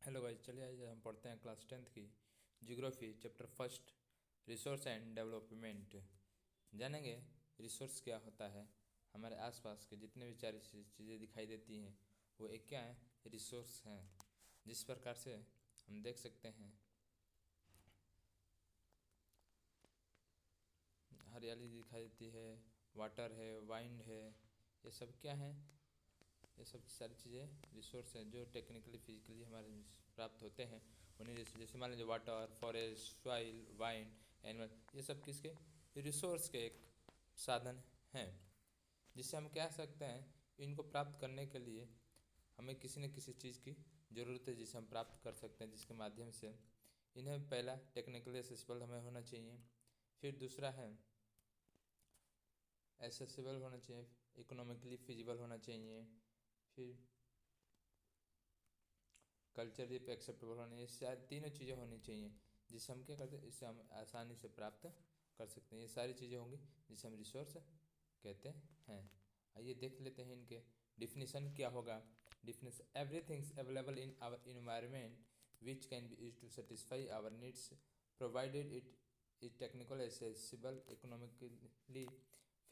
Hello guys, चलिए आज हम पढ़ते हैं क्लास 10th की geography chapter first resource and development. जानेंगे रिसोर्स क्या होता है। हमारे आसपास के जितने भी सारी चीज़ें दिखाई देती हैं वो एक क्या है, रिसोर्स हैं। जिस प्रकार से हम देख सकते हैं हरियाली दिखाई देती है, वाटर है, वाइंड है, ये सब क्या है, ये सब सारी चीज़ें रिसोर्स हैं जो टेक्निकली फिजिकली हमारे प्राप्त होते हैं। उन्हें जैसे मान लीजिए water, forest, soil, wine, animal, ये सब किसके रिसोर्स के एक साधन हैं, जिससे हम कह सकते हैं इनको प्राप्त करने के लिए हमें किसी न किसी चीज़ की ज़रूरत है जिसे हम प्राप्त कर सकते हैं, जिसके माध्यम से इन्हें पहला टेक्निकली एक्सेसिबल हमें होना चाहिए, फिर दूसरा है एक्सेसिबल होना चाहिए, इकोनॉमिकली फिजिबल होना चाहिए, फिर कल्चरली एक्सेप्टेबल होने, ये सारी तीनों चीज़ें होनी चाहिए जिससे हम क्या करते हैं, इससे हम आसानी से प्राप्त कर सकते हैं। ये सारी चीज़ें होंगी जिसे हम रिसोर्स कहते हैं। आइए देख लेते हैं इनके डिफिनीसन क्या होगा। Definition everything's available in our environment which can be use to satisfy our needs provided it is technical accessible, economically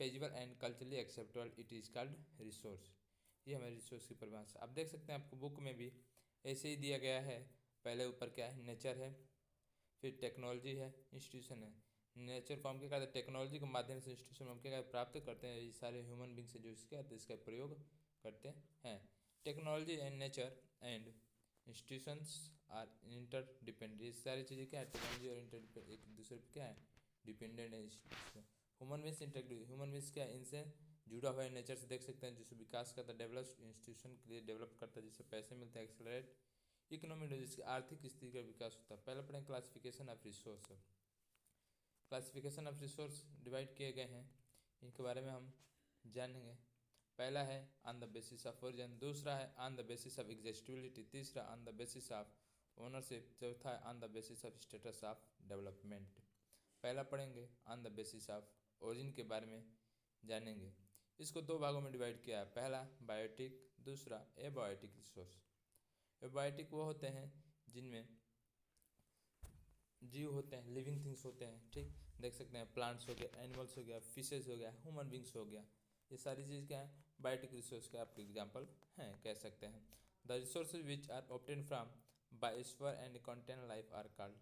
feasible and culturally acceptable, it is called resource. ये हमारे रिसोर्स की परिभाषा। आप देख सकते हैं आपको बुक में भी ऐसे ही दिया गया है। पहले ऊपर क्या है, नेचर है, फिर टेक्नोलॉजी है, इंस्टीट्यूशन है। नेचर को हम क्या करते हैं, टेक्नोलॉजी के माध्यम से इंस्टीट्यूशन में हम क्या प्राप्त करते हैं, ये सारे ह्यूमन बींग से जो इसके आते हैं इसका प्रयोग करते हैं। Technology and nature and institutions are interdependent. ये सारी चीज़ें क्या है, टेक्नोलॉजी और इंटर एक दूसरे पर क्या है, डिपेंडेंट है। ह्यूमन बींग्स ह्यूमन बींग्स क्या है, इनसे जुड़ा हुआ है। नेचर से देख सकते हैं जिससे विकास करता है, डेवलप इंस्टीट्यूशन के लिए डेवलप करता है जिससे पैसे मिलते हैं, एक्सेलरेट इकोनॉमिक जिसकी आर्थिक स्थिति का विकास होता है। पहले पढ़ें classification of resource. Classification of resource divide किए गए हैं, इनके बारे में हम जानेंगे। पहला है on the basis of origin, दूसरा है ऑन द बेसिस ऑफ एग्जिस्टिबिलिटी, तीसरा on the basis of ownership, चौथा है on the basis of status of development. पहला पढ़ेंगे on the basis of origin के बारे में जानेंगे। इसको दो भागों में डिवाइड किया है, पहला बायोटिक, दूसरा एबायोटिक रिसोर्स। एबायोटिक वो होते हैं जिनमें जीव होते हैं, लिविंग थिंग्स होते हैं, ठीक। देख सकते हैं प्लांट्स हो गया, एनिमल्स हो गया, फिशेज हो गया, ह्यूमन बींग्स हो गया, ये सारी चीज़ क्या है, बायोटिक रिसोर्स का आपके एग्जाम्पल हैं, कह सकते हैं। The resources which are obtain from biosphere and contain life are called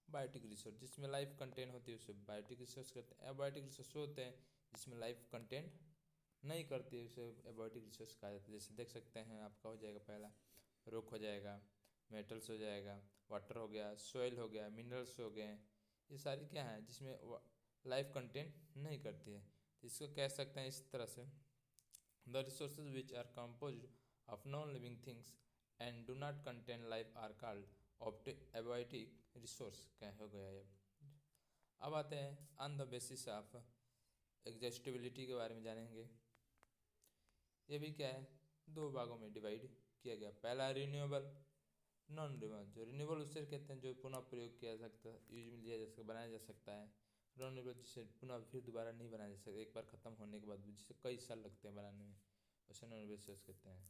biotic resource. जिसमें लाइफ कंटेन होती है उसे बायोटिक रिसोर्स कहते हैं। एबायोटिक रिसोर्स होते हैं जिसमें लाइफ कंटेन नहीं करती है, उसे एबायोटिक रिसोर्स कहा जाता है। जैसे देख सकते हैं आपका हो जाएगा, पहला रॉक हो जाएगा, मेटल्स हो जाएगा, वाटर हो गया, सॉइल हो गया, मिनरल्स हो गए, ये सारी क्या है जिसमें लाइफ कंटेन नहीं करती है, तो इसको कह सकते हैं इस तरह से, the resources which are compose of non living things and do not contain life are called abiotic resource. क्या हो गया ये। अब आते हैं on the basis of exhaustibility के बारे में जानेंगे। ये भी क्या है, दो भागों में डिवाइड किया गया। पहला रिन्यूएबल, नॉन रिन्यूएबल। जो रिन्यूएबल उससे कहते हैं जो पुनः प्रयोग किया जा सकता है, यूज में लिया जा सकता, बनाया जा सकता है। नॉन रिन्यूएबल जिसे पुनः फिर दोबारा नहीं बनाया जा सकता, एक बार ख़त्म होने के बाद भी, जिसे कई साल लगते हैं बनाने में, उसे नॉन रिन्यूएबल कहते हैं।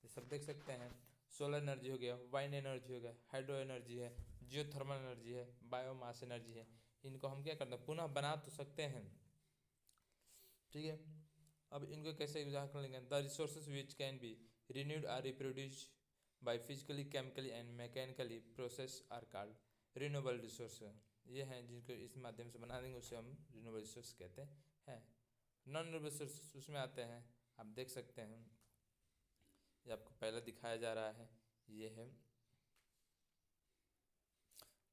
ये सब देख सकते हैं, सोलर एनर्जी हो गया, वाइंड एनर्जी हो गया, हाइड्रो एनर्जी है, जियो थर्मल एनर्जी है, बायोमास एनर्जी है। इनको हम क्या करते हैं, पुनः बना तो सकते हैं, ठीक है। अब इनको कैसे उदाहरण लेंगे, the resources which can be renewed or reproduce by physically, chemically and mechanically process are called renewable resource. ये हैं जिनको इस माध्यम से बना देंगे उसे हम रिन्यूएबल रिसोर्स कहते हैं। नॉन रिन्यूएबल रिसोर्स उसमें आते हैं, आप देख सकते हैं, ये आपको पहले दिखाया जा रहा है, ये है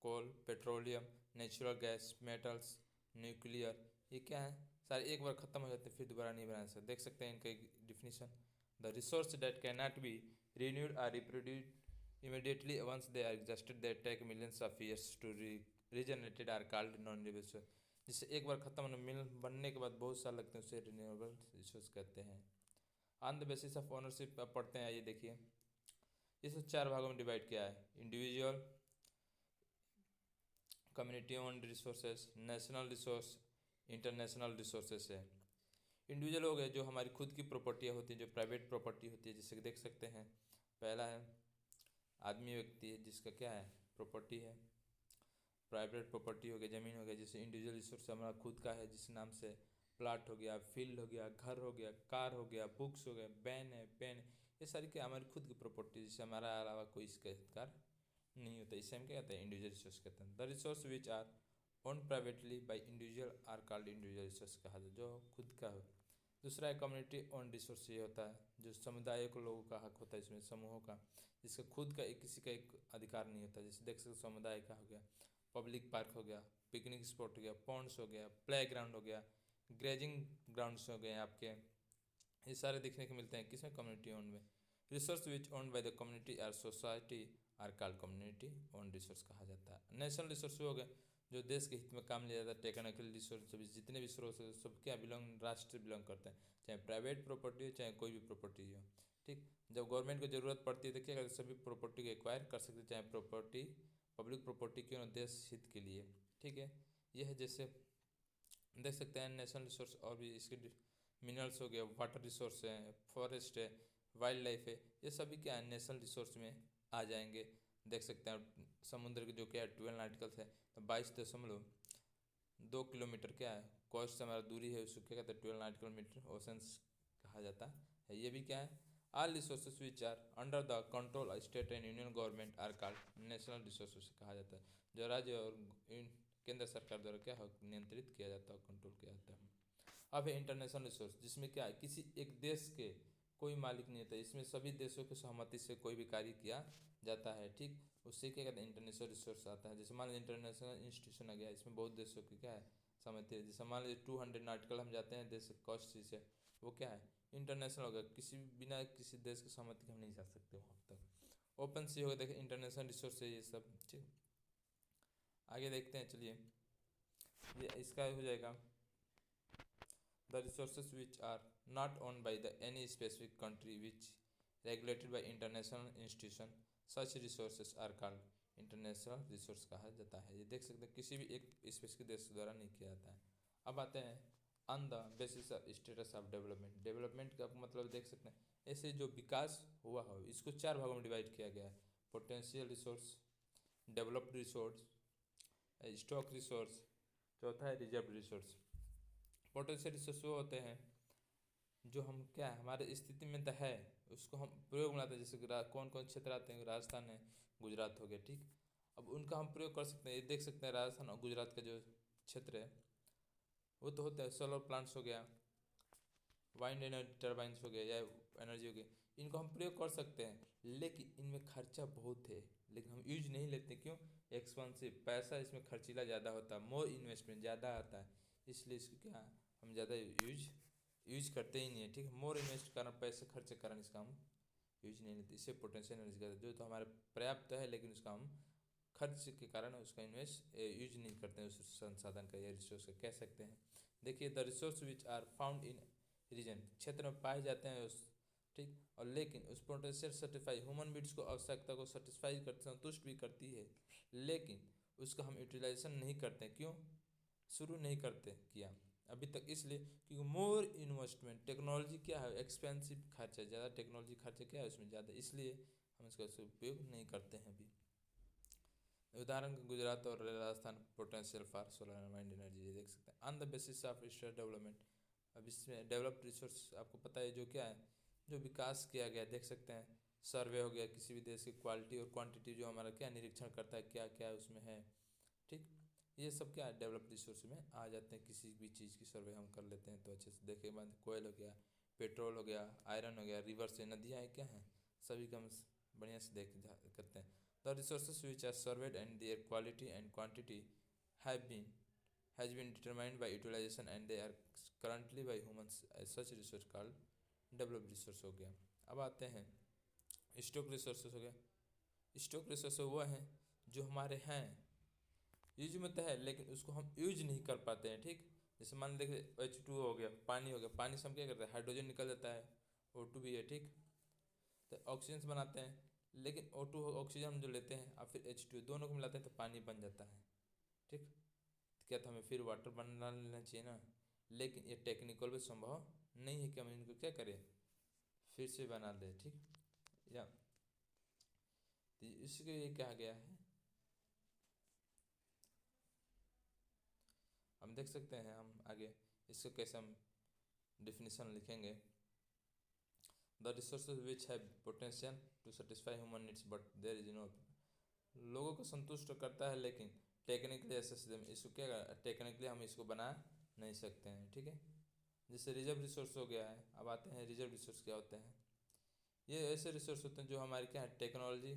coal, petroleum, natural gas, metals, nuclear. ये क्या है, सारे एक बार ख़त्म हो जाते हैं फिर दोबारा नहीं बना सकते। देख सकते हैं इनका definition, the resource that can not be renewed or reproduced immediately once they are exhausted, they take millions of years to regenerated are called non renewable. जिससे एक बार ख़त्म होने मिल बनने के बाद बहुत साल लगते हैं उसे रिन्यूएबल रिसोर्स कहते हैं। On the basis of ownership आप पढ़ते हैं, आइए देखिए। इसे चार भागों में डिवाइड किया है, individual, community owned resources, national resource, international resources है। इंडिविजुअल हो गए जो हमारी खुद की प्रॉपर्टियाँ होती हैं, जो प्राइवेट प्रॉपर्टी होती है, जिससे देख सकते हैं पहला है आदमी व्यक्ति है जिसका क्या है, प्रॉपर्टी है। प्राइवेट प्रॉपर्टी हो गया, ज़मीन हो गया। जैसे इंडिविजुअल रिसोर्स हमारा खुद का है, जिस नाम से प्लाट हो गया, फील्ड हो गया, घर हो गया, कार हो गया, बुक्स हो गया, पेन है, पेन, ये सारी क्या हमारी खुद की प्रॉपर्टी, जिससे हमारा अलावा कोई इसका अधिकार नहीं होता। इसे हम क्या कहते हैं, इंडिविजुअल रिसोर्स कहते हैं। The resource which are own privately by individual are called individual resource कहा जाता है, जो खुद का हो। दूसरा है कम्युनिटी ओन रिसोर्स, ये होता है जो समुदाय को लोगों का हक होता है, इसमें समूहों का, जिसका खुद का एक किसी का एक अधिकार नहीं होता। जैसे देख सकते समुदाय का हो गया, पब्लिक पार्क हो गया, पिकनिक स्पॉट हो गया, पॉन्ड्स हो गया, प्ले ग्राउंड हो गया, ग्रेजिंग ग्राउंड्स हो गए आपके, ये सारे देखने को मिलते हैं किसमें, कम्युनिटी ओन में। Resource which owned by the community or society are called community own resource कहा जाता है। नेशनल रिसोर्स हो गए जो देश के हित में काम लिया जाता है। टेक्निकल रिसोर्स जितने भी स्रोत है सब क्या बिलोंग, राष्ट्र बिलोंग करते हैं, चाहे प्राइवेट प्रॉपर्टी हो चाहे कोई भी प्रॉपर्टी हो। ठीक, जब गवर्नमेंट को ज़रूरत पड़ती है तो क्या करते, सभी प्रॉपर्टी को एक्वायर कर सकते हैं, चाहे प्रॉपर्टी पब्लिक प्रॉपर्टी क्यों ना, देश हित के लिए। ठीक है, यह है जैसे देख सकते हैं नेशनल रिसोर्स, और भी इसके मिनरल्स हो गया, वाटर रिसोर्स है, फॉरेस्ट है, वाइल्ड लाइफ है, ये सभी क्या है नेशनल रिसोर्स में आ जाएंगे। देख सकते हैं समुद्र के जो क्या है 12 आर्टिकल्स है, तो 22.2 किलोमीटर क्या है कोस्ट से हमारा दूरी है, उसको क्या कहते हैं 12 नाटिकल मीटर ओशंस कहा जाता है। ये भी क्या है, all resources which are under the control state and union government are called national resources कहा जाता है, जो राज्य और केंद्र सरकार द्वारा क्या हो नियंत्रित किया जाता है, कंट्रोल किया जाता है। अब है इंटरनेशनल रिसोर्स, जिसमें क्या है किसी एक देश के कोई मालिक नहीं होता, इसमें सभी देशों की सहमति से कोई भी कार्य किया जाता है। ठीक, उससे क्या कहते हैं इंटरनेशनल रिसोर्स आता है। जैसे मान लीजिए इंटरनेशनल इंस्टीट्यूशन आ गया, इसमें बहुत देशों की क्या है सहमति है। जैसे मान लीजिए 200 नाटिकल हम जाते हैं देश कॉस्ट से, वो क्या है इंटरनेशनल हो गया, किसी बिना किसी देश की सहमति के हम नहीं जा सकते वहाँ तक। ओपन सी हो गया, देखिए इंटरनेशनल रिसोर्स है ये सब। ठीक, आगे देखते हैं, चलिए ये इसका हो जाएगा the resources which are not owned by the any specific country which regulated by international institution, such resources are called international resource कहा जाता है। ये देख सकते हैं किसी भी एक स्पेसिफिक देश द्वारा नहीं किया जाता है। अब आते हैं on the basis of status of development. Development का मतलब देख सकते हैं ऐसे जो विकास हुआ हो, इसको 4 भागों में डिवाइड किया गया है। Potential resource, developed resource, stock resource, चौथा है रिजर्व रिसोर्स। पोटेंशियल रिसोर्स वो होते हैं जो हम क्या है हमारे स्थिति में तो है, उसको हम प्रयोग में लाते हैं। जैसे कौन कौन क्षेत्र आते हैं, राजस्थान है, गुजरात हो गया। ठीक, अब उनका हम प्रयोग कर सकते हैं। ये देख सकते हैं राजस्थान और गुजरात का जो क्षेत्र है वो तो होता है सोलर प्लांट्स हो गया, वाइंड एनर्जी टर्बाइंस हो गया, या एनर्जी हो गई, इनको हम प्रयोग कर सकते हैं, लेकिन इनमें खर्चा बहुत है, लेकिन हम यूज नहीं लेते। क्यों, एक्सपेंसिव, पैसा इसमें खर्चीला ज़्यादा होता है, मोर इन्वेस्टमेंट ज़्यादा आता है, इसलिए इसको क्या हम ज़्यादा यूज करते ही नहीं है। ठीक, मोर इन्वेस्ट कारण, पैसे खर्च के कारण इसका हम यूज नहीं लेते। इससे पोटेंशियल एनर्जी का जो तो हमारे पर्याप्त है, लेकिन उसका हम खर्च के कारण उसका यूज नहीं करते हैं, उस संसाधन का या रिसोर्स का कह सकते हैं। देखिए the resource which are found in region, क्षेत्र में पाए जाते हैं उस, ठीक, और लेकिन उस पोटेंशियल सेटिस्फाई ह्यूमन बीड्स को आवश्यकता को सेटिस्फाई करते, संतुष्ट भी करती है, लेकिन उसका हम यूटिलाइजेशन नहीं करते। क्यों, शुरू नहीं करते किया अभी तक, इसलिए क्योंकि मोर इन्वेस्टमेंट, टेक्नोलॉजी क्या है एक्सपेंसिव खर्चा, ज़्यादा टेक्नोलॉजी खर्चा क्या है उसमें ज़्यादा, इसलिए हम इसका उपयोग नहीं करते हैं अभी। उदाहरण गुजरात और Rajasthan potential for solar and wind energy, ये देख सकते हैं। On the basis of state development, अब इसमें डेवलप्ड रिसोर्स आपको पता है जो क्या है, जो विकास किया गया, देख सकते हैं सर्वे हो गया, किसी भी देश की क्वालिटी और क्वांटिटी जो हमारा क्या निरीक्षण करता है क्या क्या उसमें है। ठीक, ये सब क्या है डेवलप्ड रिसोर्स में आ जाते हैं। किसी भी चीज़ की सर्वे हम कर लेते हैं तो अच्छे से देखे बाद कोयल हो गया, पेट्रोल हो गया, आयरन हो गया, रिवर से नदियाँ हैं क्या हैं, सभी का हम बढ़िया से देख करते हैं। The resources which are surveyed and their quality and quantity has been determined by utilization and they are currently by humans as such resource called developed resource हो गया। अब आते हैं स्टॉक रिसोर्सेज हो गया। स्टॉक रिसोर्स वो हैं जो हमारे हैं, यूज में तो है लेकिन उसको हम यूज नहीं कर पाते हैं। ठीक, जैसे मान लीजिए H2 हो गया, पानी हो गया, पानी से हम क्या करते हैं हाइड्रोजन निकल जाता है, O2 भी है। ठीक, तो ऑक्सीजन बनाते हैं, लेकिन O2 ऑक्सीजन हम जो लेते हैं और फिर H2 दोनों को मिलाते हैं तो पानी बन जाता है। ठीक, तो क्या तो हमें फिर वाटर बना लेना चाहिए ना, लेकिन ये टेक्निकल भी संभव नहीं है कि हम इनको क्या करें फिर से बना दें। ठीक, या इसके लिए क्या गया है, हम देख सकते हैं। हम आगे इसको कैसे हम डिफिनीशन लिखेंगे। The resources which have potential to satisfy human needs but there is no, लोगों को संतुष्ट करता है लेकिन टेक्निकली इसको क्या टेक्निकली हम इसको बना नहीं सकते हैं, ठीक है। जैसे रिजर्व रिसोर्स हो गया है। अब आते हैं रिजर्व रिसोर्स क्या होते हैं। ये ऐसे रिसोर्स होते हैं जो हमारे क्या है टेक्नोलॉजी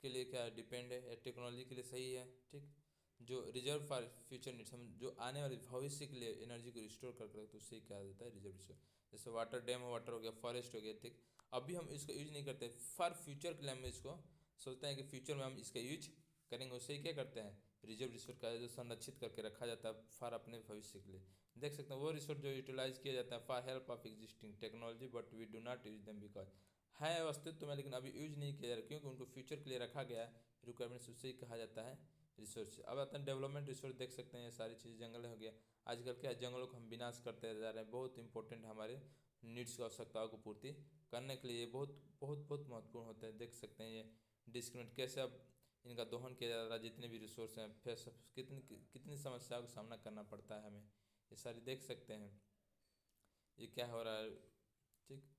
के लिए क्या डिपेंड है या टेक्नोलॉजी के लिए सही है, ठीक। जो रिजर्व फॉर फ्यूचर नीड्स, हम जो आने वाले भविष्य के लिए एनर्जी को रिस्टोर करते हैं तो उससे क्या देता है रिजर्व रिसोर्स। जैसे वाटर डैम वाटर हो गया, फॉरेस्ट हो गया, ठीक। अभी हम इसको यूज नहीं करते, फॉर फ्यूचर के लिए हम इसको सोचते हैं कि फ्यूचर में हम इसका यूज करेंगे, उससे ही क्या करते हैं रिजर्व रिसोर्स का जो संरक्षित करके रखा जाता है फॉर अपने भविष्य के लिए। देख सकते हैं वो रिसोर्स जो यूटिलाइज किया जाता है for help of existing technology but we do not use them because है अस्तित्व में लेकिन अभी यूज नहीं किया जा रहा क्योंकि उनको फ्यूचर के लिए रखा गया है, रिक्वायरमेंट्स उससे ही कहा जाता है रिसोर्स। अब आते हैं डेवलपमेंट रिसोर्स। देख सकते हैं ये सारी चीज़ जंगल हो गया। आजकल क्या है जंगलों को हम विनाश करते जा रहे हैं, बहुत इंपॉर्टेंट हमारे नीड्स की आवश्यकताओं को पूर्ति करने के लिए बहुत बहुत बहुत महत्वपूर्ण होते हैं। देख सकते हैं ये डिस्क्रिमिनेट कैसे अब इनका दोहन किया जा रहा है, जितने भी रिसोर्स हैं फेस कितनी कितनी समस्याओं का सामना करना पड़ता है हमें, ये सारी देख सकते हैं ये क्या हो रहा है, ठीक।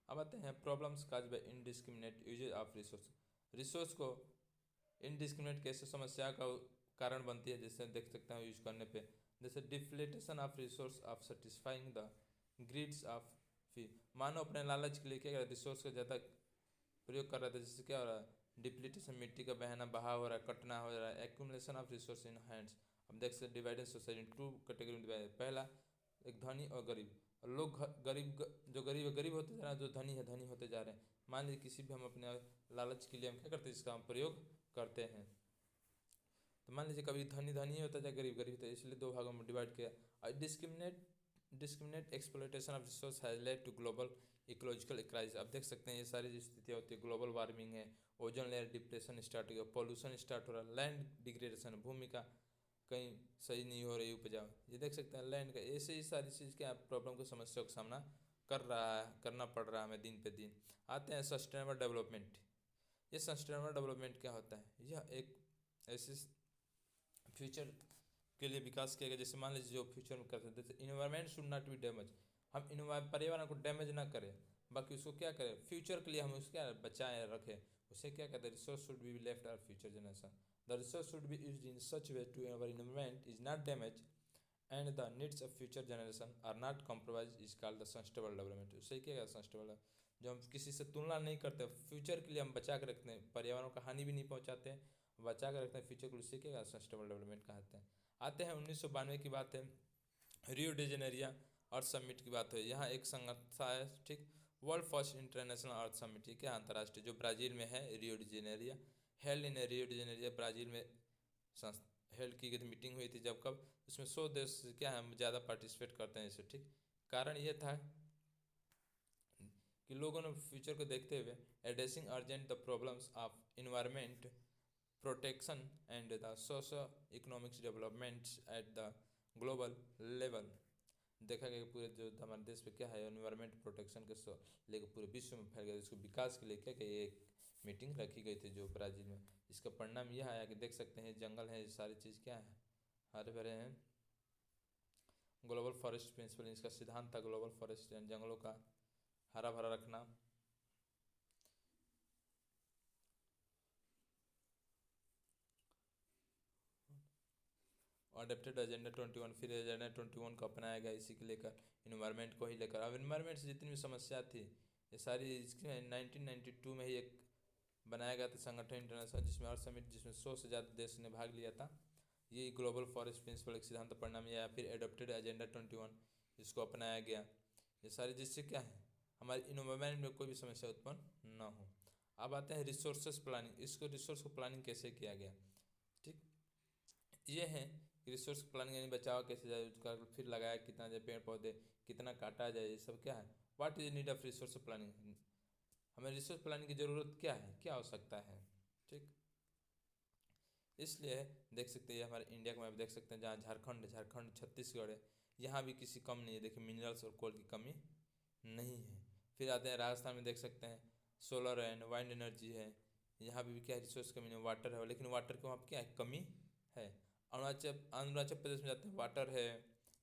अब आते हैं problems caused by indiscriminate uses of resource. Resource को इनडिस्क्रिमिनेट कैसे समस्या का कारण बनती है, जैसे देख सकते हैं यूज करने पे। जैसे depletion of resource of satisfying the greeds of few, मानो अपने लालच के लिए क्या रिसोर्स का ज़्यादा प्रयोग कर रहा था, जिससे क्या हो रहा है डिप्लीटेशन, मिट्टी का बहना बहाव हो रहा है, कटना हो रहा है, accumulation of resource in hands. अब देख सकते divided society in two category में डिवाइड। पहला एक धनी और गरीब, और लोग गरीब जो गरीब है गरीब होते जा रहे हैं, जो धनी है धनी होते जा रहे हैं। मान लीजिए किसी भी हम अपने लालच के लिए हम क्या करते हैं इसका हम प्रयोग करते हैं, तो मान लीजिए कभी धनी धनी होता है गरीब गरीब होता है, इसलिए दो भागों में डिवाइड किया। और discriminate exploitation of resource has led to global ecological crisis. अब देख सकते हैं ये सारी जो स्थितियाँ होती है, ग्लोबल वार्मिंग है, ओजोन लेयर डिप्रेशन स्टार्ट हो गया, पॉल्यूशन स्टार्ट हो रहा है, लैंड डिग्रेडेशन, भूमि का कहीं सही नहीं हो रही उपजाऊ, ये देख सकते हैं लैंड का, ऐसे ही सारी चीज़ क्या प्रॉब्लम को समस्याओं का सामना करना पड़ रहा है हमें दिन पे दिन। आते हैं सस्टेनेबल डेवलपमेंट। ये सस्टेनेबल डेवलपमेंट क्या होता है, यह एक ऐसे फ्यूचर के लिए विकास किया गया, जैसे मान लीजिए जो फ्यूचर में कर सकते हैं environment should not be damage, हम पर्यावरण को डैमेज ना करें, बाकी उसको क्या करें फ्यूचर के लिए हम उसको क्या बचाएं रखें, उसे क्या कहते हैं resource should be left our future generation. The resource should be used in such way to our environment is not damage and the needs of future generation are not compromise is called the sustainable development. उससे क्या sustainable जो हम किसी से तुलना नहीं करते, future के लिए हम बचा के रखते हैं, पर्यावरण को हानि भी नहीं पहुँचाते हैं, बचा कर रखते हैं फ्यूचर को, उससे क्या सस्टेनेबल डेवलपमेंट कहते हैं। आते हैं 1992 की बात है, Rio de Janeiro Earth Summit की बात है। यहाँ एक संस्था है, ठीक, world first international Earth Summit, ठीक है, अंतर्राष्ट्रीय, जो ब्राज़ील में है, Rio de Janeiro, held in Rio de Janeiro, Brazil में हेल्ड की गई मीटिंग हुई थी, जब कब उसमें 100 देश क्या है ज़्यादा पार्टिसिपेट करते हैं इसे, ठीक। कारण ये था कि लोगों ने फ्यूचर को देखते हुए addressing urgent the problems of environment protection and the socio economics developments at the global level. देखा गया कि पूरे जो हमारे देश पे क्या है इन्वायरमेंट प्रोटेक्शन के लेकर पूरे विश्व में फैल गया, इसको विकास के लिए क्या क्या एक मीटिंग रखी गई थी जो ब्राज़ील में। इसका परिणाम यह आया कि देख सकते हैं जंगल है, ये सारी चीज़ क्या है हरे भरे हैं। ग्लोबल फॉरेस्ट प्रिंसिपल, इसका सिद्धांत था ग्लोबल फॉरेस्ट, जंगलों का हरा भरा रखना। अडेप्टेड एजेंडा 21, फिर एजेंडा 21 को अपनाया गया इसी के लेकर, इन्वायरमेंट को ही लेकर। अब इन्वायरमेंट से जितनी भी समस्या थी ये सारी इसके 1992 में ही एक बनाया गया था संगठन इंटरनेशनल, जिसमें अर्थ समिट, जिसमें 100 से ज़्यादा देश ने भाग लिया था। ये ग्लोबल फॉरेस्ट प्रिंसिपल एक सिद्धांत परिणाम या फिर एडोप्टेड एजेंडा 21 इसको अपनाया गया। ये सारी जिससे क्या है हमारे इन्वायरमेंट में कोई भी समस्या उत्पन्न ना हो। अब आते हैं रिसोर्सेस प्लानिंग, इसको रिसोर्स को प्लानिंग कैसे किया गया, ठीक। ये है रिसोर्स प्लानिंग यानी बचाव कैसे जाए, उसका फिर लगाया कितना जाए पेड़ पौधे, कितना काटा जाए, ये सब क्या है what is need of resource planning, हमें रिसोर्स प्लानिंग की ज़रूरत क्या है, क्या आवश्यकता है, ठीक। इसलिए देख सकते हैं हमारे इंडिया का मैप देख सकते हैं, जहाँ झारखंड छत्तीसगढ़ है, यहाँ भी किसी कम नहीं है, देखिए मिनरल्स और कोल की कमी नहीं है। फिर आते हैं राजस्थान में, देख सकते हैं सोलर एंड वाइंड एनर्जी है, यहाँ पे भी क्या है रिसोर्स कमी नहीं, वाटर है, लेकिन वाटर की वहाँ पर क्या है कमी है। अरुणाचल अरुणाचल प्रदेश में जाते हैं वाटर है,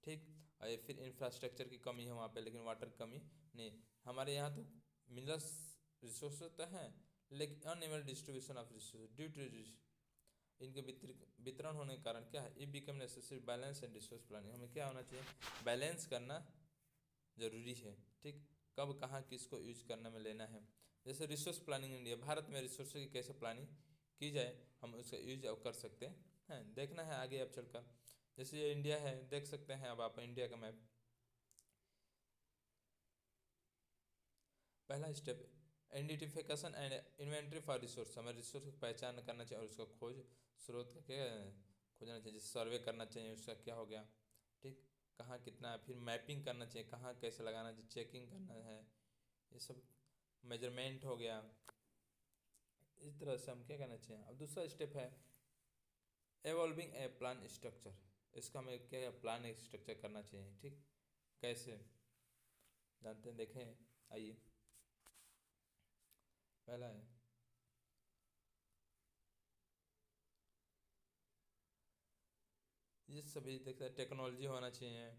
ठीक। और ये फिर इंफ्रास्ट्रक्चर की कमी है वहाँ पे, लेकिन वाटर की कमी नहीं। हमारे यहाँ तो मिनरल्स रिसोर्स तो हैं, लेकिन uneven distribution of resource due to इनके वितरण होने के कारण क्या है, ई become necessary balance and resource planning. हमें क्या होना चाहिए, बैलेंस करना ज़रूरी है, ठीक। कब कहाँ किसको यूज करने में लेना है। जैसे रिसोर्स प्लानिंग इंडिया, भारत में रिसोर्स की कैसे प्लानिंग की जाए, हम उसका यूज अब कर सकते हैं, देखना है आगे अब चलकर। जैसे ये इंडिया है, देख सकते हैं अब आप इंडिया का मैप। पहला step identification and inventory for resource, हमें रिसोर्स की पहचान करना चाहिए और उसका खोज स्रोत का क्या खोजना चाहिए, जैसे सर्वे करना चाहिए उसका क्या हो गया, ठीक। कहाँ कितना है, फिर मैपिंग करना चाहिए, कहाँ कैसे लगाना चाहिए, चेकिंग करना है, ये सब मेजरमेंट हो गया। इस तरह से हम क्या करना चाहिए। अब दूसरा स्टेप है एवॉल्विंग ए प्लान स्ट्रक्चर, इसका हमें क्या प्लान स्ट्रक्चर करना चाहिए, ठीक। कैसे जानते हैं, देखें आइए। पहला है ये सभी देखते हैं टेक्नोलॉजी होना चाहिए,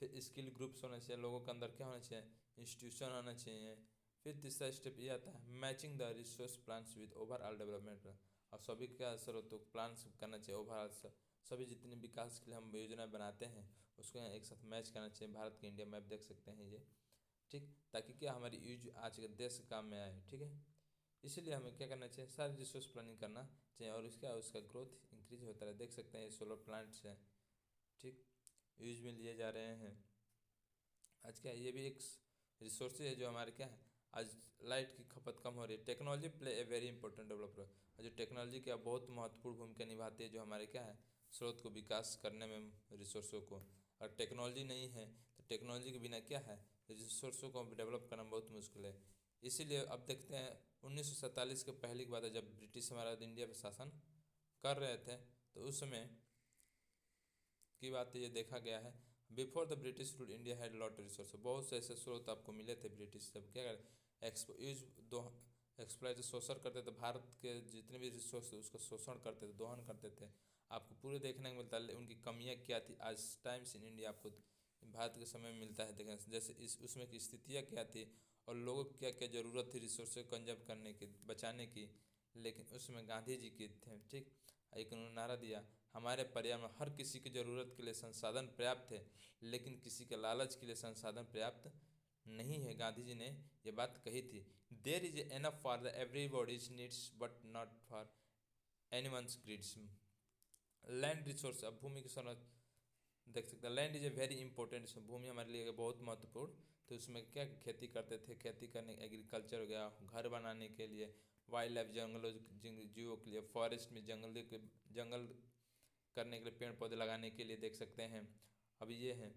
फिर स्किल ग्रुप्स होना चाहिए, लोगों के अंदर क्या होना चाहिए, इंस्टीट्यूशन होना चाहिए। फिर तीसरा स्टेप ये आता है matching the resource plans with overall development, और सभी क्या स्रोतों प्लान्स करना चाहिए ओवरऑल, सभी जितने विकास के लिए हम योजना बनाते हैं उसको एक साथ मैच करना चाहिए। भारत के इंडिया मैप देख सकते हैं ये, ठीक, ताकि क्या हमारी यूज आज के देश के काम में आए, ठीक है। इसीलिए हमें क्या करना चाहिए, सारी रिसोर्स प्लानिंग करना चाहिए, और उसका ग्रोथ इंक्रीज होता है। देख सकते हैं ये सोलर प्लांट्स हैं, ठीक, यूज में लिए जा रहे हैं। आज क्या ये भी एक रिसोर्स है जो हमारे क्या है, आज लाइट की खपत कम हो रही है। टेक्नोलॉजी प्ले ए वेरी इंपॉर्टेंट डेवलपर, और जो टेक्नोलॉजी क्या बहुत महत्वपूर्ण भूमिका निभाती है, जो हमारे क्या है स्रोत को विकास करने में रिसोर्सों को। और टेक्नोलॉजी नहीं है तो टेक्नोलॉजी के बिना क्या है रिसोर्सों को डेवलप करना बहुत मुश्किल है। इसीलिए अब देखते हैं 1947 के पहले की बात है, जब ब्रिटिश हमारा इंडिया पर शासन कर रहे थे, तो उस समय की बात ये देखा गया है। Before the British rule India had lot resource, बहुत से ऐसे स्रोत आपको मिले थे। ब्रिटिश जब क्या एक्सप्लॉइट शोषण करते थे, भारत के जितने भी रिसोर्स थे उसका शोषण करते थे, दोहन करते थे। आपको पूरे देखने को मिलता है उनकी कमियाँ क्या थी। आज टाइम्स इन इंडिया आपको भारत के समय में मिलता है, देखने जैसे इस उसमें की स्थितियाँ क्या थी और लोगों को क्या क्या ज़रूरत थी रिसोर्स को कंजर्व करने की, बचाने की। लेकिन उसमें गांधी जी के थे, ठीक। एक उन्होंने नारा दिया, हमारे पर्यावरण में हर किसी की ज़रूरत के लिए संसाधन पर्याप्त है, लेकिन किसी के लालच के लिए संसाधन पर्याप्त नहीं है। गांधी जी ने ये बात कही थी। There is enough for the everybody's needs but not for anyone's greeds. Land resource, अब भूमि की संरक्षण देख सकते हैं। Land is a very important, भूमि हमारे लिए बहुत महत्वपूर्ण। तो उसमें क्या खेती करते थे, खेती करने एग्रीकल्चर हो गया, घर बनाने के लिए, वाइल्ड लाइफ जंगलों जीवों के लिए, फॉरेस्ट में जंगल करने के लिए, पेड़ पौधे लगाने के लिए, देख सकते हैं। अब ये है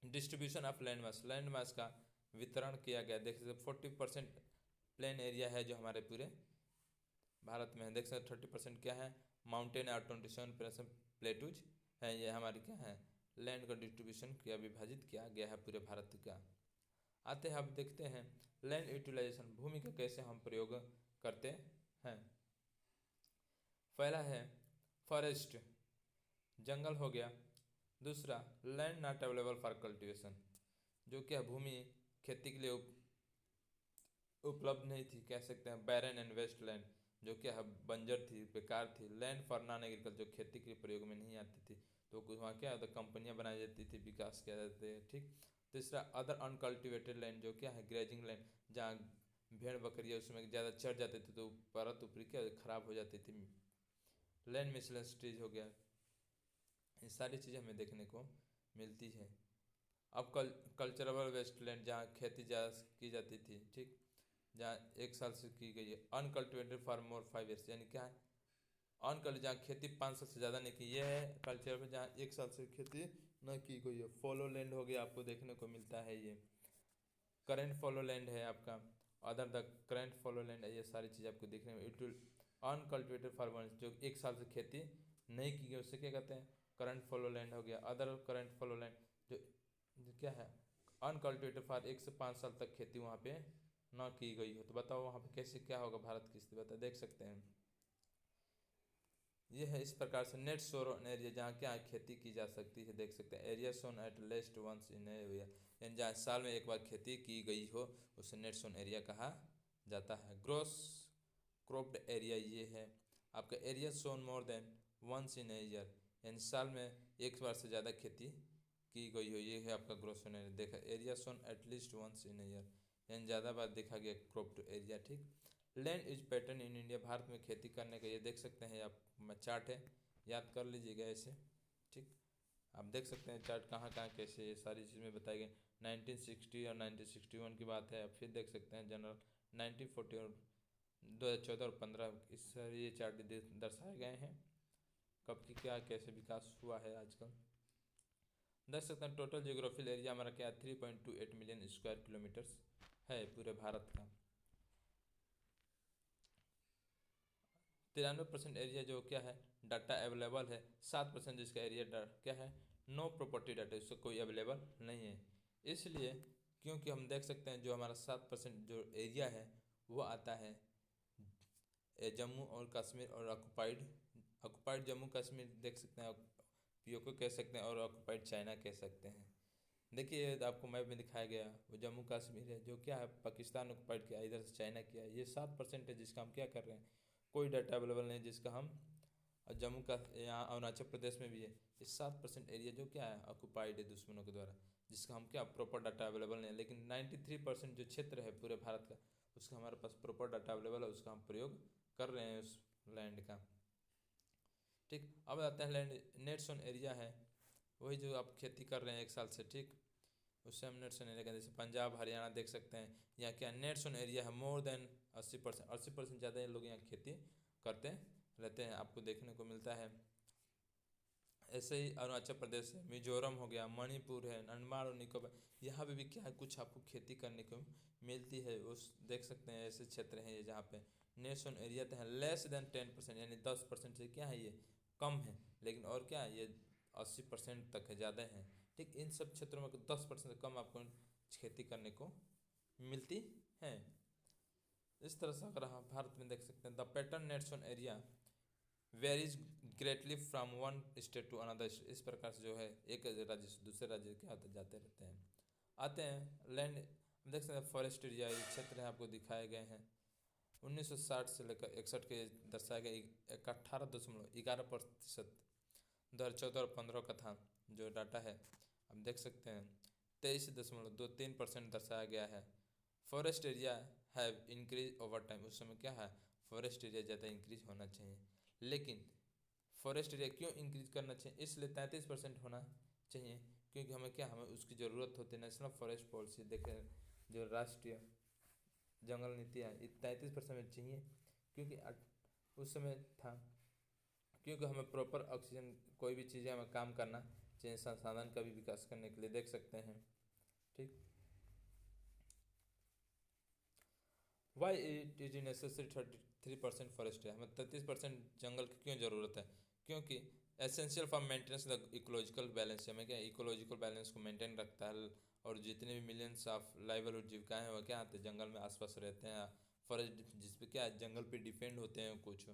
distribution of land mass, land mass का वितरण किया गया। देख सकते 40% प्लेन एरिया है जो हमारे पूरे भारत में है। देख सकते 30% क्या है माउंटेन और 27% प्लेटूज है। ये हमारी क्या है लैंड का डिस्ट्रीब्यूशन किया, विभाजित किया गया है पूरे भारत का। आते हैं अब देखते हैं लैंड यूटिलाइजेशन, भूमि का कैसे हम प्रयोग करते हैं। पहला है फॉरेस्ट, जंगल हो गया। दूसरा land not available for cultivation, जो क्या भूमि खेती के लिए उपलब्ध नहीं थी, कह सकते हैं बैरन एंड वेस्ट लैंड, जो क्या है बंजर थी, बेकार थी। लैंड फॉर नॉन एग्रीकल्चर, जो खेती के प्रयोग में नहीं आती थी, तो वहाँ क्या होता कंपनियाँ बनाई जाती थी, विकास किया जाते थे, ठीक। तीसरा अदर अनकल्टिवेटेड लैंड, जो क्या है ग्रेजिंग लैंड, जहाँ भेड़ बकरियाँ उसमें ज़्यादा चढ़ जाते थे तो परत ऊपरी क्या खराब हो जाती थी। लैंड मिसलेनियस ट्रीज हो गया। ये सारी चीज़ें हमें देखने को मिलती है। अब कल्चरल वेस्टलैंड, जहाँ खेती ज़्यादा की जाती थी, ठीक, जहाँ 1 साल से की गई है। अनकल्टिवेटेड फॉर मोर 5 ईयर्स, यानी क्या है जहाँ खेती 5 साल से ज़्यादा नहीं की, ये है कल्चर में जहाँ 1 साल से खेती न की गई है। फॉलो लैंड हो गया, आपको देखने को मिलता है। ये करेंट फॉलो लैंड है आपका, other the current follow land है। ये सारी चीज़ आपको देखने में, इट विल अनकल्टिवेटेड फार्मर, जो 1 साल से खेती नहीं की गई उससे क्या कहते हैं करंट फॉलो लैंड हो गया। अदर करंट फॉलो लैंड जो क्या है अनकल्टिवेटेड फॉर 1 से 5 साल तक खेती वहाँ पे ना की गई हो, तो बताओ वहाँ पे कैसे क्या होगा भारत की स्थिति, बता देख सकते हैं। ये है इस प्रकार से नेट सोन एरिया जहाँ क्या खेती की जा सकती है, देख सकते हैं area sown at least once in area, यानी जहाँ साल में एक बार खेती की गई हो उसे नेट सोन एरिया कहा जाता है। ग्रोस क्रॉप्ड एरिया ये है आपका area sown more than once in year, यानी साल में एक बार से ज़्यादा खेती की गई हो, ये है आपका ग्रोस सोन एरिया। देखा area sown at least once in year, यानी ज़्यादा बार देखा गया क्रॉप्ड एरिया। ठीक, land is pattern in India, Bharat में खेती करने का ये देख सकते हैं आप चार्ट है, याद कर लीजिएगा ऐसे। ठीक, आप देख सकते हैं चार्ट कहाँ कहाँ कैसे ये सारी चीज़ें बताई गई। 1960 और 1961 की बात है, फिर देख सकते हैं जनरल 1940 और 2014 और 15 इस ये चार्ट दर्शाए गए हैं कब की क्या कैसे विकास हुआ है आजकल। देख सकते हैं टोटल जियोग्राफिकल एरिया हमारा क्या 3.28 मिलियन स्क्वायर किलोमीटर्स है पूरे भारत का। 93% एरिया जो क्या है डाटा अवेलेबल है, 7% जिसका एरिया क्या है नो प्रॉपर्टी डाटा, इसका कोई अवेलेबल नहीं है। इसलिए क्योंकि हम देख सकते हैं जो हमारा 7% जो एरिया है वो आता है जम्मू और कश्मीर और ऑक्युपाइड जम्मू कश्मीर देख सकते हैं, पीओके कह सकते हैं और ऑक्युपाइड चाइना कह सकते हैं। देखिए आपको मैप में दिखाया गया वो जम्मू कश्मीर है जो क्या है पाकिस्तान ऑक्युपाइड किया, इधर से चाइना किया, ये 7% है जिसका हम क्या कर रहे हैं कोई डाटा अवेलेबल नहीं जिसका हम, और जम्मू का यहाँ अरुणाचल प्रदेश में भी है, ये 7% एरिया जो क्या है ऑक्युपाइड है दुश्मनों के द्वारा, जिसका हम क्या प्रॉपर डाटा अवेलेबल नहीं है। लेकिन 93% जो क्षेत्र है पूरे भारत का उसका हमारे पास प्रॉपर डाटा अवेलेबल है, उसका हम प्रयोग कर रहे हैं उस लैंड का। ठीक, अब आते हैं लैंड नेट्स ऑन एरिया है वही जो आप खेती कर रहे हैं एक साल से, ठीक, उससे हम नेट्स ऑन एरिया कहते हैं। जैसे पंजाब हरियाणा देख सकते हैं यहाँ क्या नेट्स ऑन एरिया है मोर देन 80%, 80% ज़्यादा लोग यहाँ खेती करते रहते हैं, आपको देखने को मिलता है। ऐसे ही अरुणाचल प्रदेश है, मिजोरम हो गया, मणिपुर है, अंडमान और निकोबार, यहाँ पे भी क्या है कुछ आपको खेती करने को मिलती है, उस देख सकते हैं ऐसे क्षेत्र हैं ये जहाँ पे नेट्स ऑन एरिया तो है लेस देन 10%, यानी 10% से क्या है ये कम है, लेकिन और क्या है ये 80% तक है ज़्यादा है। ठीक, इन सब क्षेत्रों में 10% से कम आपको खेती करने को मिलती है। इस तरह से अगर हम भारत में देख सकते हैं the pattern nets on area varies greatly from one state to another state, इस प्रकार से जो है एक राज्य से दूसरे राज्य क्या होते जाते रहते हैं। आते हैं लैंड देख सकते हैं फॉरेस्ट एरिया ये क्षेत्र है आपको दिखाए गए हैं 1960 से लेकर 61 के दर्शाए गए 18.11%, 2014 और 15 का था जो डाटा है आप देख सकते हैं 23.23% दर्शाया गया है। Forest area have increase over time, उस समय क्या है फॉरेस्ट एरिया ज़्यादा इंक्रीज होना चाहिए, लेकिन फॉरेस्ट एरिया क्यों इंक्रीज करना चाहिए इसलिए 33% होना चाहिए क्योंकि हमें क्या हमें उसकी ज़रूरत होती है। नेशनल फॉरेस्ट पॉलिसी देखें जो राष्ट्रीय जंगल नीति है 33% में चाहिए क्योंकि उस समय था क्योंकि हमें प्रॉपर ऑक्सीजन कोई भी चीज़ें हमें काम करना चाहिए संसाधन का भी विकास करने के लिए देख सकते हैं। ठीक, why it is necessary 33% forest है, हमें 33% जंगल की क्यों ज़रूरत है क्योंकि essential for maintenance the ecological balance, हमें क्या इकोलॉजिकल बैलेंस को मेंटेन रखता है और जितने भी मिलियंस ऑफ लाइवलीहुड जीविकाएँ हैं वो क्या आते हैं जंगल में आसपास रहते हैं, फॉरेस्ट जिस पे क्या जंगल पे डिपेंड होते हैं कुछ,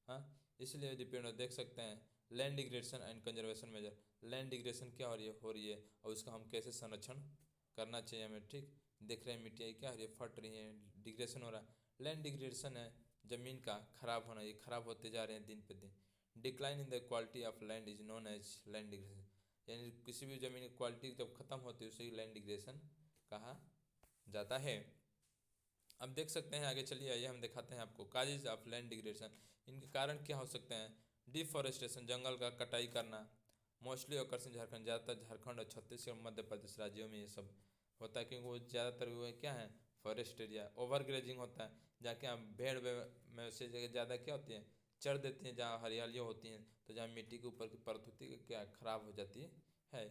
हाँ इसलिए डिपेंड देख सकते हैं। Land degradation and conservation measure, land degradation क्या हो रही है और उसका हम कैसे संरक्षण करना चाहिए हमें। ठीक, देख रहे हैं मिट्टियाँ क्या हो रही है फट रही है, डिग्रेडेशन हो रहा है। लैंड डिग्रेडेशन है ज़मीन का खराब होना, ये खराब होते जा रहे हैं दिन पे दिन। Decline in the quality of land is known as land degradation, यानी किसी भी ज़मीन की क्वालिटी जब खत्म होती है उसे लैंड डिग्रेडेशन कहा जाता है। अब देख सकते हैं आगे चलिए आइए हम दिखाते हैं आपको काजेज ऑफ लैंड डिग्रेडेशन, इनके कारण क्या हो सकते हैं। डिफॉरेस्टेशन जंगल का कटाई करना, मोस्टली ऑकर्स इन झारखंड, ज़्यादातर झारखंड और छत्तीसगढ़ मध्य प्रदेश राज्यों में ये सब होता है क्योंकि वो ज़्यादातर वो क्या है फॉरेस्ट एरिया। ओवर ग्रेजिंग होता है जहाँ क्या भेड़ में से जगह ज़्यादा क्या होती हैं चढ़ देती हैं, जहाँ हरियालियाँ होती हैं तो जहाँ मिट्टी के ऊपर की परत होती है क्या खराब हो जाती है।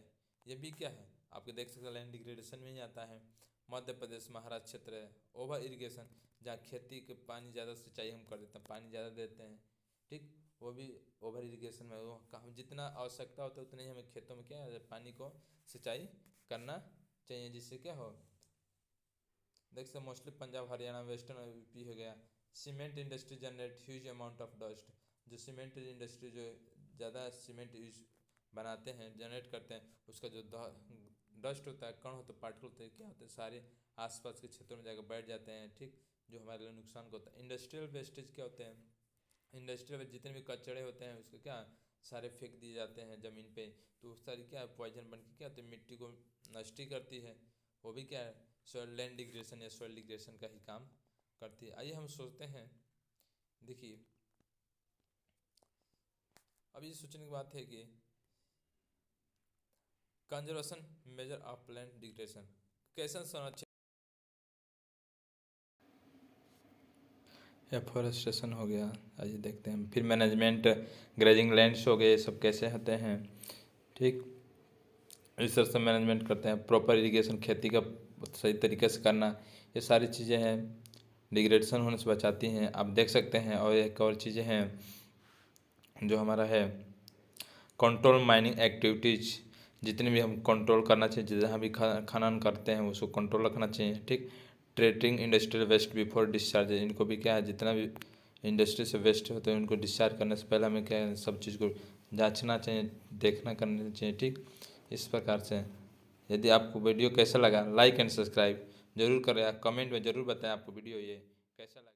ये भी क्या है आपके देख सकते हैं लैंड डिग्रेडेशन में ही आता है। मध्य प्रदेश महाराष्ट्र क्षेत्र है ओवर इरिगेशन, जहाँ खेती के पानी ज़्यादा सिंचाई हम कर देते हैं पानी ज़्यादा देते हैं। ठीक, वो भी ओवर इरिगेशन में वो हम जितना आवश्यकता होता है उतने ही हमें खेतों में क्या है पानी को सिंचाई करना चाहिए, जिससे क्या हो, देख सकते mostly Punjab, Haryana, western UP हो गया। Cement industry generate huge amount of dust, जो सीमेंट इंडस्ट्री जो ज़्यादा सीमेंट यूज बनाते हैं, जनरेट करते हैं, उसका जो डस्ट होता है, कण होता है, पार्टिकल होते हैं, क्या होते हैं, सारे आसपास के क्षेत्रों में जाकर बैठ जाते हैं, ठीक, जो हमारे लिए नुकसान होता है। इंडस्ट्रियल वेस्टेज क्या होते हैं, इंडस्ट्रियल में जितने भी कचरे होते हैं उसको क्या सारे फेंक दिए जाते हैं ज़मीन पे, तो उस सारी क्या पॉइजन बन के क्या होती है, मिट्टी को नष्ट ही करती है। वो भी क्या है, सॉइल लैंड डिग्रेडेशन या सॉइल डिग्रेडेशन का ही काम करती है। आइए हम सोचते हैं, देखिए अब ये सोचने की बात है कि conservation measure of land degradation, कैसे संरक्षण एफॉरेस्टेशन हो गया। आइए देखते हैं, फिर मैनेजमेंट, ग्रेजिंग लैंड्स हो गए, ये सब कैसे होते हैं, ठीक, इस तरह से मैनेजमेंट करते हैं। प्रॉपर इरिगेशन, खेती का सही तरीके से करना, ये सारी चीज़ें हैं डिग्रेडेशन होने से बचाती हैं, आप देख सकते हैं। और एक और चीज़ें हैं जो हमारा है कंट्रोल माइनिंग एक्टिविटीज़, जितने भी हम कंट्रोल करना चाहिए, जहाँ भी खनन करते हैं उसको कंट्रोल रखना चाहिए, ठीक। Treating industrial waste before discharge, इनको भी क्या है, जितना भी इंडस्ट्री से वेस्ट होते हैं उनको डिस्चार्ज करने से पहले हमें क्या है, सब चीज़ को जांचना चाहिए, देखना करना चाहिए, ठीक। इस प्रकार से यदि आपको वीडियो कैसा लगा, लाइक एंड सब्सक्राइब जरूर करें, कमेंट में ज़रूर बताएं आपको वीडियो ये कैसा लगा।